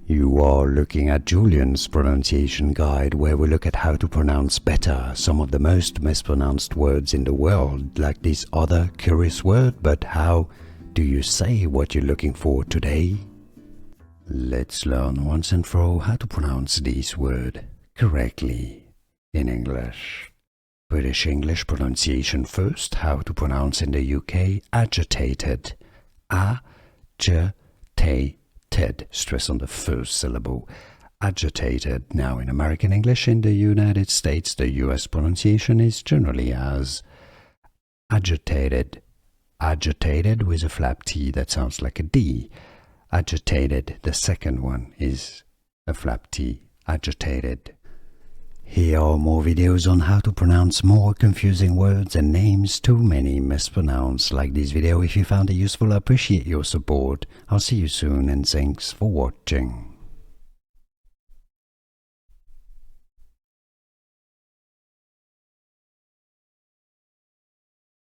You are looking at Julian's pronunciation guide, where we look at how to pronounce better some of the most mispronounced words in the world, like this other curious word. But how do you say what you're looking for today? Let's learn once and for all how to pronounce this word correctly in English. British English pronunciation first. How to pronounce in the UK: agitated. Agitated. Stress on the first syllable. Agitated. Now in American English, in the United States, the US pronunciation is generally as agitated. Agitated with a flap T that sounds like a D. Agitated. The second one is a flap T. Agitated. Here are more videos on how to pronounce more confusing words and names too many mispronounced. Like this video if you found it useful. I appreciate your support. I'll see you soon and thanks for watching.